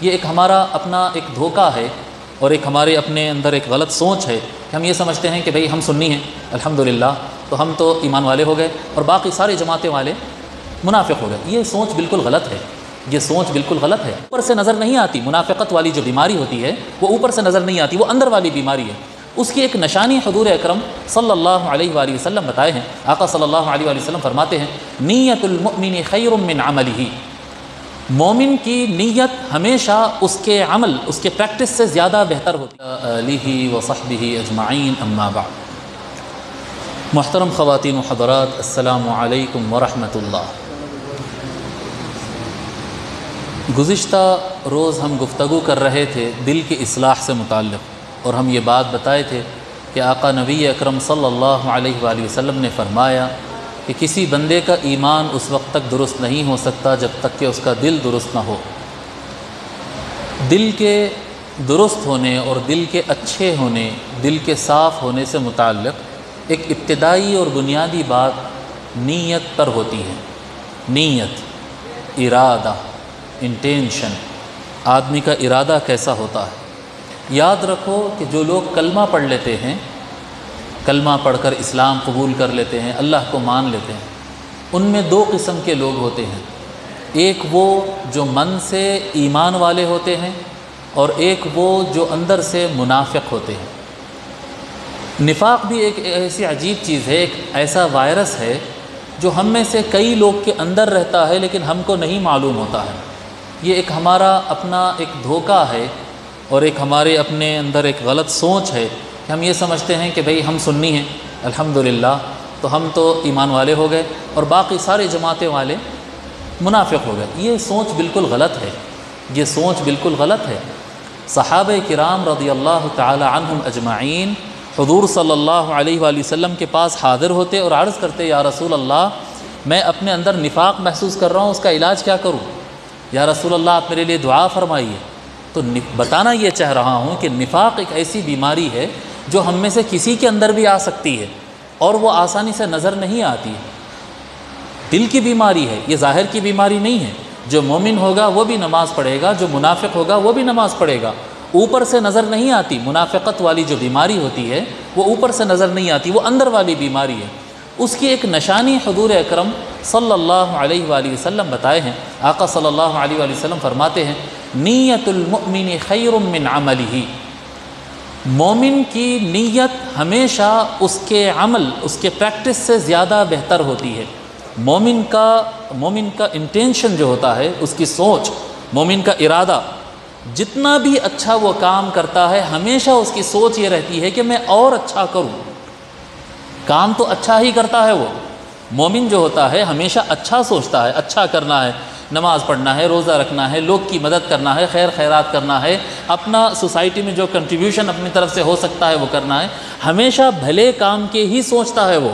یہ ایک ہمارا اپنا ایک دھوکہ ہے اور ایک ہمارے اپنے اندر ایک غلط سوچ ہے کہ ہم یہ سمجھتے ہیں کہ بھئی ہم سنی ہیں الحمدللہ تو ہم تو ایمان والے ہو گئے اور باقی سارے جماعتیں والے منافق ہو گئے۔ یہ سوچ بالکل غلط ہے، یہ سوچ بالکل غلط ہے۔ اوپر سے نظر نہیں آتی، منافقت والی جو بیماری ہوتی ہے وہ اوپر سے نظر نہیں آتی، وہ اندر والی بیماری ہے۔ اس کی ایک نشانی حضور اکرم صلی اللہ علیہ وآلہ وسلم بتائے ہیں۔ آقا صلی اللہ علیہ وآلہ وسلم فرماتے ہیں نیت المؤمن خیر من عملہ، مومن کی نیت ہمیشہ اس کے عمل، اس کے پریکٹس سے زیادہ بہتر ہوتی ہے۔ آلہ وصحبہ اجمعین، اما بعد۔ محترم خواتین و حضرات، السلام علیکم ورحمۃ اللہ۔ گزشتہ روز ہم گفتگو کر رہے تھے دل کی اصلاح سے متعلق، اور ہم یہ بات بتائے تھے کہ آقا نبی اکرم صلی اللہ علیہ وآلہ وسلم نے فرمایا کہ کسی بندے کا ایمان اس وقت تک درست نہیں ہو سکتا جب تک کہ اس کا دل درست نہ ہو۔ دل کے درست ہونے اور دل کے اچھے ہونے، دل کے صاف ہونے سے متعلق ایک ابتدائی اور بنیادی بات نیت پر ہوتی ہے۔ نیت، ارادہ، انٹینشن، آدمی کا ارادہ کیسا ہوتا ہے۔ یاد رکھو کہ جو لوگ کلمہ پڑھ لیتے ہیں، کلمہ پڑھ کر اسلام قبول کر لیتے ہیں، اللہ کو مان لیتے ہیں، ان میں دو قسم کے لوگ ہوتے ہیں۔ ایک وہ جو من سے ایمان والے ہوتے ہیں، اور ایک وہ جو اندر سے منافق ہوتے ہیں۔ نفاق بھی ایک ایسی عجیب چیز ہے، ایک ایسا وائرس ہے جو ہم میں سے کئی لوگ کے اندر رہتا ہے لیکن ہم کو نہیں معلوم ہوتا ہے۔ یہ ایک ہمارا اپنا ایک دھوکہ ہے اور ایک ہمارے اپنے اندر ایک غلط سوچ ہے کہ ہم یہ سمجھتے ہیں کہ بھئی ہم سنی ہیں الحمدللہ تو ہم تو ایمان والے ہو گئے اور باقی سارے جماعتیں والے منافق ہو گئے۔ یہ سوچ بالکل غلط ہے، یہ سوچ بالکل غلط ہے۔ صحابہ کرام رضی اللہ تعالی عنہم اجمعین حضور صلی اللہ علیہ وآلہ وسلم کے پاس حاضر ہوتے اور عرض کرتے یا رسول اللہ میں اپنے اندر نفاق محسوس کر رہا ہوں، اس کا علاج کیا کروں؟ یا رسول اللہ آپ میرے لیے دعا فرمائیے۔ تو بتانا یہ چاہ رہا ہوں کہ نفاق ایک ایسی بیماری ہے جو ہم میں سے کسی کے اندر بھی آ سکتی ہے اور وہ آسانی سے نظر نہیں آتی ہے۔ دل کی بیماری ہے، یہ ظاہر کی بیماری نہیں ہے۔ جو مومن ہوگا وہ بھی نماز پڑھے گا، جو منافق ہوگا وہ بھی نماز پڑھے گا۔ اوپر سے نظر نہیں آتی، منافقت والی جو بیماری ہوتی ہے وہ اوپر سے نظر نہیں آتی، وہ اندر والی بیماری ہے۔ اس کی ایک نشانی حضور اکرم صلی اللہ علیہ وآلہ وسلم بتائے ہیں۔ آقا صلی اللہ علیہ وآلہ وسلم فرماتے ہیں نیت المؤمن خیر من عملہ، مومن کی نیت ہمیشہ اس کے عمل، اس کے پریکٹس سے زیادہ بہتر ہوتی ہے۔ مومن کا انٹینشن جو ہوتا ہے، اس کی سوچ، مومن کا ارادہ، جتنا بھی اچھا وہ کام کرتا ہے ہمیشہ اس کی سوچ یہ رہتی ہے کہ میں اور اچھا کروں۔ کام تو اچھا ہی کرتا ہے وہ، مومن جو ہوتا ہے ہمیشہ اچھا سوچتا ہے، اچھا کرنا ہے، نماز پڑھنا ہے، روزہ رکھنا ہے، لوگ کی مدد کرنا ہے، خیر خیرات کرنا ہے، اپنا سوسائٹی میں جو کنٹریبیوشن اپنی طرف سے ہو سکتا ہے وہ کرنا ہے، ہمیشہ بھلے کام کے ہی سوچتا ہے وہ۔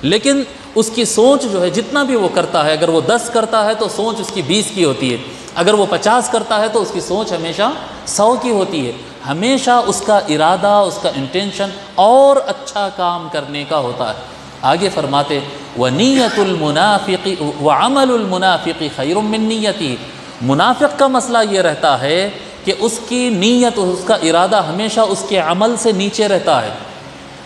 لیکن اس کی سوچ جو ہے جتنا بھی وہ کرتا ہے، اگر وہ 10 کرتا ہے تو سوچ اس کی 20 کی ہوتی ہے، اگر وہ 50 کرتا ہے تو اس کی سوچ ہمیشہ 100 کی ہوتی ہے۔ ہمیشہ اس کا ارادہ، اس کا انٹینشن اور اچھا کام کرنے کا ہوتا ہے۔ آگے فرماتے وَنِيَّةُ الْمُنَافِقِ وَعَمَلُ الْمُنَافِقِ خَيْرٌ مِّن نِّيَّتِهِ، منافق کا مسئلہ یہ رہتا ہے کہ اس کی نیت، اس کا ارادہ ہمیشہ اس کے عمل سے نیچے رہتا ہے،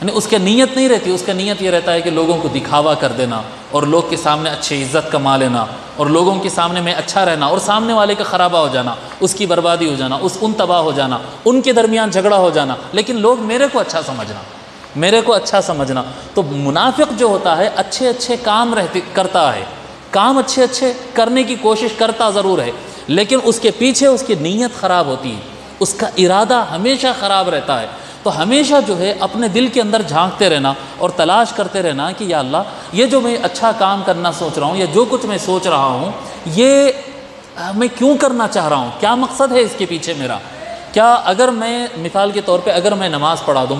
یعنی اس کے نیت نہیں رہتی، اس کا نیت یہ رہتا ہے کہ لوگوں کو دکھاوا کر دینا اور لوگ کے سامنے اچھی عزت کما لینا اور لوگوں کے سامنے میں اچھا رہنا اور سامنے والے کا خرابہ ہو جانا، اس کی بربادی ہو جانا، ان تباہ ہو جانا، ان کے درمیان جھگڑا ہو جانا، لیکن لوگ میرے کو اچھا سمجھنا، میرے کو اچھا سمجھنا۔ تو منافق جو ہوتا ہے اچھے اچھے کام کرتا ہے، کام اچھے اچھے کرنے کی کوشش کرتا ضرور ہے، لیکن اس کے پیچھے اس کی نیت خراب ہوتی ہے، اس کا ارادہ ہمیشہ خراب رہتا ہے۔ تو ہمیشہ جو ہے اپنے دل کے اندر جھانکتے رہنا اور تلاش کرتے رہنا کہ یا اللہ یہ جو میں اچھا کام کرنا سوچ رہا ہوں، یا جو کچھ میں سوچ رہا ہوں، یہ میں کیوں کرنا چاہ رہا ہوں، کیا مقصد ہے اس کے پیچھے میرا؟ کیا اگر میں مثال کے طور پہ اگر میں نماز پڑھا دوں،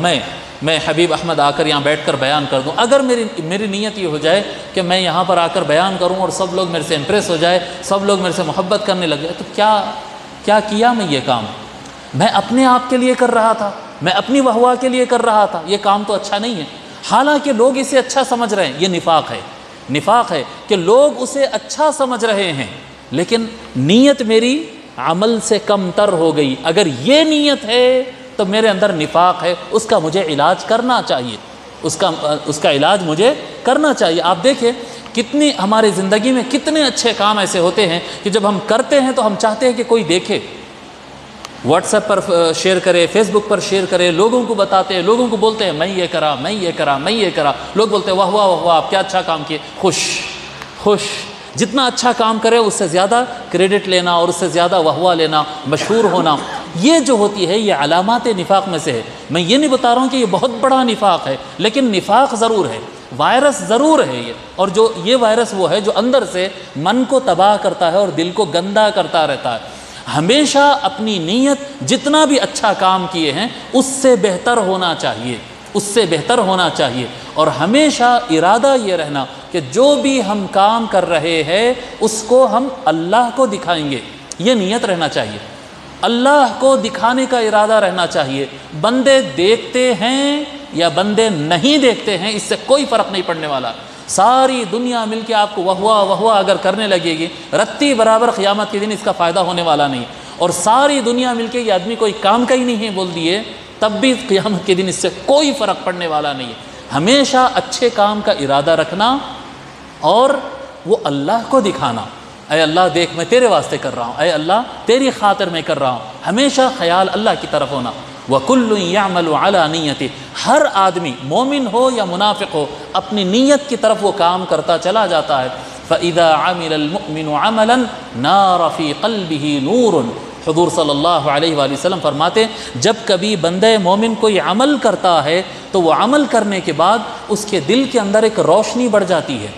میں حبیب احمد آ کر یہاں بیٹھ کر بیان کر دوں، اگر میری نیت یہ ہو جائے کہ میں یہاں پر آ کر بیان کروں اور سب لوگ میرے سے امپریس ہو جائے، سب لوگ میرے سے محبت کرنے لگ جائے، تو کیا کیا میں یہ کام؟ میں اپنے آپ کے لیے کر رہا تھا، میں اپنی واہ کے لیے کر رہا تھا، یہ کام تو اچھا نہیں ہے۔ حالانکہ لوگ اسے اچھا سمجھ رہے ہیں، یہ نفاق ہے کہ لوگ اسے اچھا سمجھ رہے ہیں، لیکن نیت میری عمل سے کم تر ہو گئی، اگر یہ نیت ہے تو میرے اندر نفاق ہے، اس کا مجھے علاج کرنا چاہیے، اس کا علاج مجھے کرنا چاہیے۔ آپ دیکھیں کتنی ہماری زندگی میں کتنے اچھے کام ایسے ہوتے ہیں کہ جب ہم کرتے ہیں تو ہم چاہتے ہیں کہ کوئی دیکھے، واٹس ایپ پر شیئر کرے، فیس بک پر شیئر کرے، لوگوں کو بتاتے ہیں، لوگوں کو بولتے ہیں میں یہ کرا، میں یہ کرا، میں یہ کرا، لوگ بولتے ہیں واہ واہ واہ واہ آپ کیا اچھا کام کیے، خوش۔ جتنا اچھا کام کرے اس سے زیادہ کریڈٹ لینا اور اس سے زیادہ واہ واہ لینا، مشہور ہونا، یہ جو ہوتی ہے یہ علامات نفاق میں سے ہے۔ میں یہ نہیں بتا رہا ہوں کہ یہ بہت بڑا نفاق ہے، لیکن نفاق ضرور ہے، وائرس ضرور ہے یہ، اور جو یہ وائرس وہ ہے جو اندر سے من کو تباہ کرتا ہے اور دل کو گندا کرتا رہتا ہے۔ ہمیشہ اپنی نیت جتنا بھی اچھا کام کیے ہیں اس سے بہتر ہونا چاہیے، اس سے بہتر ہونا چاہیے، اور ہمیشہ ارادہ یہ رہنا کہ جو بھی ہم کام کر رہے ہیں اس کو ہم اللہ کو دکھائیں گے، یہ نیت رہنا چاہیے، اللہ کو دکھانے کا ارادہ رہنا چاہیے۔ بندے دیکھتے ہیں یا بندے نہیں دیکھتے ہیں اس سے کوئی فرق نہیں پڑنے والا۔ ساری دنیا مل کے آپ کو واہ واہ اگر کرنے لگے گی، رتی برابر قیامت کے دن اس کا فائدہ ہونے والا نہیں، اور ساری دنیا مل کے یہ آدمی کوئی کام کا ہی نہیں بول دیے تب بھی قیامت کے دن اس سے کوئی فرق پڑنے والا نہیں ہے۔ ہمیشہ اچھے کام کا ارادہ رکھنا اور وہ اللہ کو دکھانا، اے اللہ دیکھ میں تیرے واسطے کر رہا ہوں، اے اللہ تیری خاطر میں کر رہا ہوں، ہمیشہ خیال اللہ کی طرف ہونا۔ وَكُلٌّ يَعْمَلُ عَلَى نِيَّتِهِ، ہر آدمی مومن ہو یا منافق ہو اپنی نیت کی طرف وہ کام کرتا چلا جاتا ہے۔ فَإِذَا عَمِلَ الْمُؤْمِنُ عَمَلًا نَارَ فِي قَلْبِهِ نُورٌ، حضور صلی اللہ علیہ وآلہ وسلم فرماتے جب کبھی بندہ مومن کوئی عمل کرتا ہے تو وہ عمل کرنے کے بعد اس کے دل کے اندر ایک روشنی بڑھ جاتی ہے،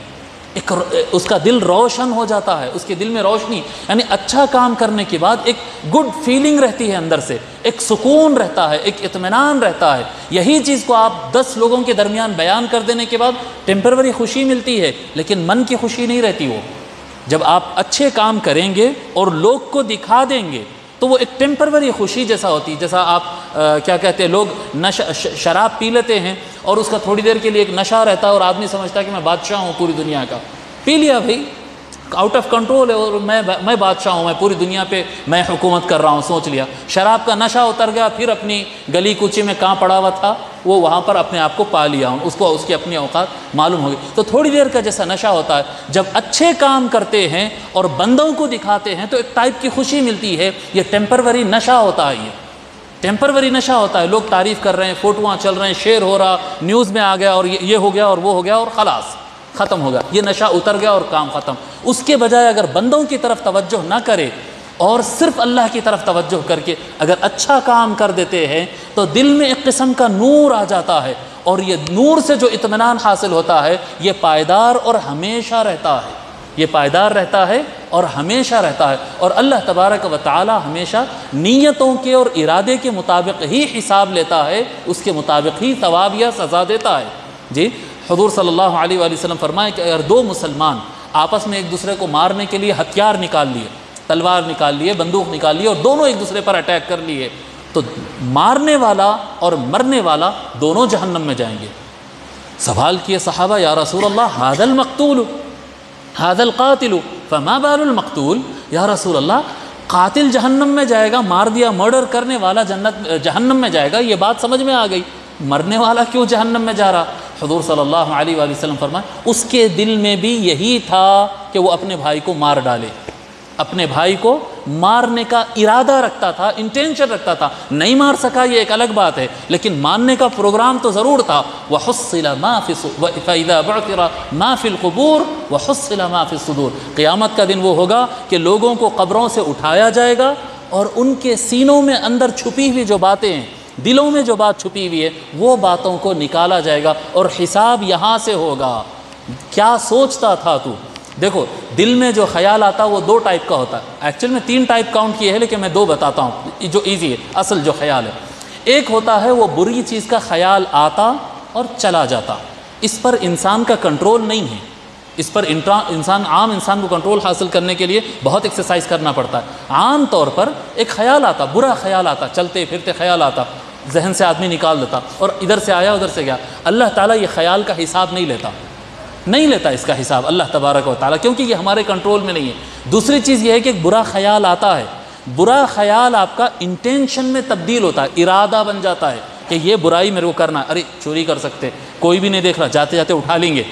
اس کا دل روشن ہو جاتا ہے، اس کے دل میں روشنی، یعنی اچھا کام کرنے کے بعد ایک گڈ فیلنگ رہتی ہے اندر سے، ایک سکون رہتا ہے، ایک اطمینان رہتا ہے۔ یہی چیز کو آپ 10 لوگوں کے درمیان بیان کر دینے کے بعد ٹیمپروری خوشی ملتی ہے لیکن من کی خوشی نہیں رہتی۔ وہ جب آپ اچھے کام کریں گے اور لوگ کو دکھا دیں گے تو وہ ایک ٹیمپروری خوشی جیسا ہوتی ہے، جیسا آپ کیا کہتے ہیں، لوگ شراب پی لیتے ہیں اور اس کا تھوڑی دیر کے لیے ایک نشہ رہتا ہے اور آدمی سمجھتا ہے کہ میں بادشاہ ہوں پوری دنیا کا، پی لیا بھائی، آؤٹ آف کنٹرول ہے اور میں بادشاہ ہوں، میں پوری دنیا پہ میں حکومت کر رہا ہوں، سوچ لیا، شراب کا نشہ اتر گیا، پھر اپنی گلی کوچے میں کہاں پڑا ہوا تھا وہ وہاں پر اپنے آپ کو پا لیا ہوں، اس کی اپنی اوقات معلوم ہوگی۔ تو تھوڑی دیر کا جیسا نشہ ہوتا ہے، جب اچھے کام کرتے ہیں اور بندوں کو دکھاتے ہیں تو ایک ٹائپ کی خوشی ملتی ہے، یہ ٹیمپروری نشہ ہوتا ہے، یہ ٹیمپروری نشہ ہوتا ہے، لوگ تعریف کر رہے ہیں، فوٹوਆਂ چل رہے ہیں، شیئر ہو رہا، نیوز میں آ گیا اور یہ ہو گیا اور وہ ہو گیا اور خلاص ختم ہو گیا، یہ نشہ اتر گیا اور کام ختم۔ اس کے بجائے اگر بندوں کی طرف توجہ نہ کرے اور صرف اللہ کی طرف توجہ کر کے اگر اچھا کام کر دیتے ہیں تو دل میں ایک قسم کا نور آ جاتا ہے، اور یہ نور سے جو اطمینان حاصل ہوتا ہے یہ پائیدار اور ہمیشہ رہتا ہے، یہ پائیدار رہتا ہے اور ہمیشہ رہتا ہے، اور اللہ تبارک و تعالی ہمیشہ نیتوں کے اور ارادے کے مطابق ہی حساب لیتا ہے، اس کے مطابق ہی ثواب یا سزا دیتا ہے۔ جی حضور صلی اللہ علیہ وآلہ وسلم فرمائے کہ اگر دو مسلمان آپس میں ایک دوسرے کو مارنے کے لیے ہتھیار نکال لیے، تلوار نکال لیے، بندوق نکال لیے اور دونوں ایک دوسرے پر اٹیک کر لیے تو مارنے والا اور مرنے والا دونوں جہنم میں جائیں گے۔ سوال کیے صحابہ یا رسول اللہ ھذا المقتول ھذا القاتل فما بال المقتول، یا رسول اللہ قاتل جہنم میں جائے گا، مار دیا، مرڈر کرنے والا جہنم میں جائے گا، یہ بات سمجھ میں آ گئی، مرنے والا کیوں جہنم میں جا رہا؟ حضور صلی اللہ علیہ وآلہ وسلم فرمائے اس کے دل میں بھی یہی تھا کہ وہ اپنے بھائی کو مار ڈالے، اپنے بھائی کو مارنے کا ارادہ رکھتا تھا، انٹینشن رکھتا تھا، نہیں مار سکا یہ ایک الگ بات ہے لیکن ماننے کا پروگرام تو ضرور تھا۔ وَحُصِّلَ مَا فِي فَإِذَا بُعْثِرَ مَا فِي الْقُبُورِ وَحُصِّلَ مَا فِي الصُّدُورِ، قیامت کا دن وہ ہوگا کہ لوگوں کو قبروں سے اٹھایا جائے گا اور ان کے سینوں میں اندر چھپی ہوئی جو باتیں ہیں، دلوں میں جو بات چھپی ہوئی ہے وہ باتوں کو نکالا جائے گا اور حساب یہاں سے ہوگا۔ کیا سوچتا تھا تو؟ دیکھو دل میں جو خیال آتا وہ 2 ٹائپ کا ہوتا ہے، ایکچوئل میں 3 ٹائپ کاؤنٹ کیے ہیں لیکن میں 2 بتاتا ہوں جو ایزی ہے۔ اصل جو خیال ہے ایک ہوتا ہے وہ بری چیز کا خیال آتا اور چلا جاتا، اس پر انسان کا کنٹرول نہیں ہے، اس پر عام انسان کو کنٹرول حاصل کرنے کے لیے بہت ایکسرسائز کرنا پڑتا ہے۔ عام طور پر ایک خیال آتا، برا خیال آتا، چلتے پھرتے خیال آتا، ذہن سے آدمی نکال دیتا اور ادھر سے آیا ادھر سے گیا۔ اللہ تعالیٰ یہ خیال کا حساب نہیں لیتا اس کا حساب اللہ تبارک و تعالیٰ، کیونکہ یہ ہمارے کنٹرول میں نہیں ہے۔ دوسری چیز یہ ہے کہ ایک برا خیال آتا ہے برا خیال آپ کا انٹینشن میں تبدیل ہوتا ہے، ارادہ بن جاتا ہے کہ یہ برائی میرے کو کرنا ہے، ارے چوری کر سکتے، کوئی بھی نہیں دیکھ رہا، جاتے جاتے اٹھا لیں گے،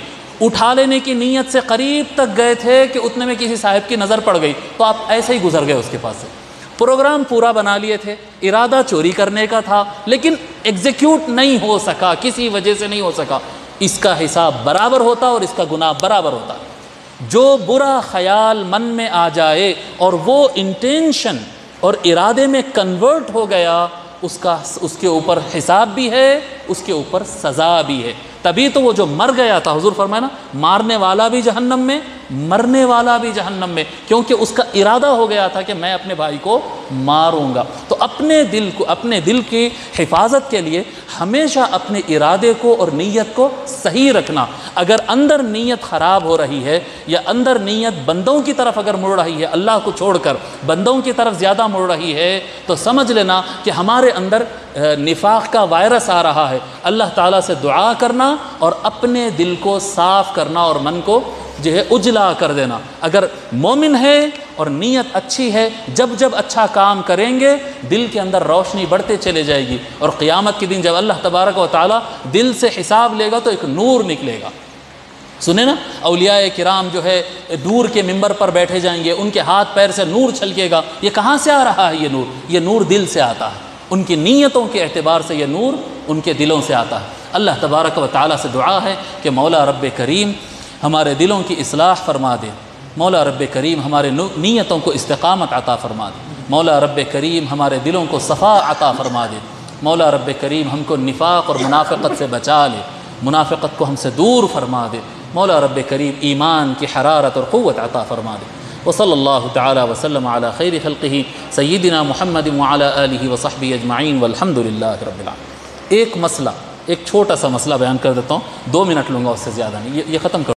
اٹھا لینے کی نیت سے قریب تک گئے تھے کہ اتنے میں کسی صاحب کی نظر پڑ گئی تو آپ ایسے ہی گزر گئے اس کے پاس سے۔ پروگرام پورا بنا لیے تھے، ارادہ چوری کرنے کا تھا لیکن ایگزیکیوٹ نہیں ہو سکا، کسی وجہ سے نہیں ہو سکا، اس کا حساب برابر ہوتا اور اس کا گناہ برابر ہوتا۔ جو برا خیال من میں آ جائے اور وہ انٹینشن اور ارادے میں کنورٹ ہو گیا، اس کے اوپر حساب بھی ہے، اس کے اوپر سزا بھی ہے۔ تبھی تو وہ جو مر گیا تھا، حضور فرمایا نا، مارنے والا بھی جہنم میں، مرنے والا بھی جہنم میں، کیونکہ اس کا ارادہ ہو گیا تھا کہ میں اپنے بھائی کو ماروں گا۔ تو اپنے دل کی حفاظت کے لیے ہمیشہ اپنے ارادے کو اور نیت کو صحیح رکھنا۔ اگر اندر نیت خراب ہو رہی ہے یا اندر نیت بندوں کی طرف اگر مڑ رہی ہے، اللہ کو چھوڑ کر بندوں کی طرف زیادہ مڑ رہی ہے، تو سمجھ لینا کہ ہمارے اندر نفاق کا وائرس آ رہا ہے۔ اللہ تعالیٰ سے دعا کرنا اور اپنے دل کو صاف کرنا اور من کو جو ہے اجلا کر دینا۔ اگر مومن ہے اور نیت اچھی ہے، جب اچھا کام کریں گے دل کے اندر روشنی بڑھتے چلے جائے گی، اور قیامت کے دن جب اللہ تبارک و تعالیٰ دل سے حساب لے گا تو ایک نور نکلے گا۔ سنیں نا، اولیاء کرام جو ہے نور کے ممبر پر بیٹھے جائیں گے، ان کے ہاتھ پیر سے نور چھلکے گا۔ یہ کہاں سے آ رہا ہے یہ نور دل سے آتا ہے، ان کی نیتوں کے اعتبار سے یہ نور ان کے دلوں سے آتا ہے۔ اللہ تبارک و تعالیٰ سے دعا ہے کہ مولا رب کریم ہمارے دلوں کی اصلاح فرما دے، مولا رب کریم ہمارے نیتوں کو استقامت عطا فرما دے، مولا رب کریم ہمارے دلوں کو صفا عطا فرما دے، مولا رب کریم ہم کو نفاق اور منافقت سے بچا لے، منافقت کو ہم سے دور فرما دے، مولا رب کریم ایمان کی حرارت اور قوت عطا فرما دے۔ وصلی اللہ تعالی وسلم علی خیر خلقہ سیدنا محمد وعلی آلہ وصحبہ اجمعین والحمد للہ رب العالمین۔ ایک چھوٹا سا مسئلہ بیان کر دیتا ہوں، 2 منٹ لوں گا، اس سے زیادہ نہیں، یہ ختم کر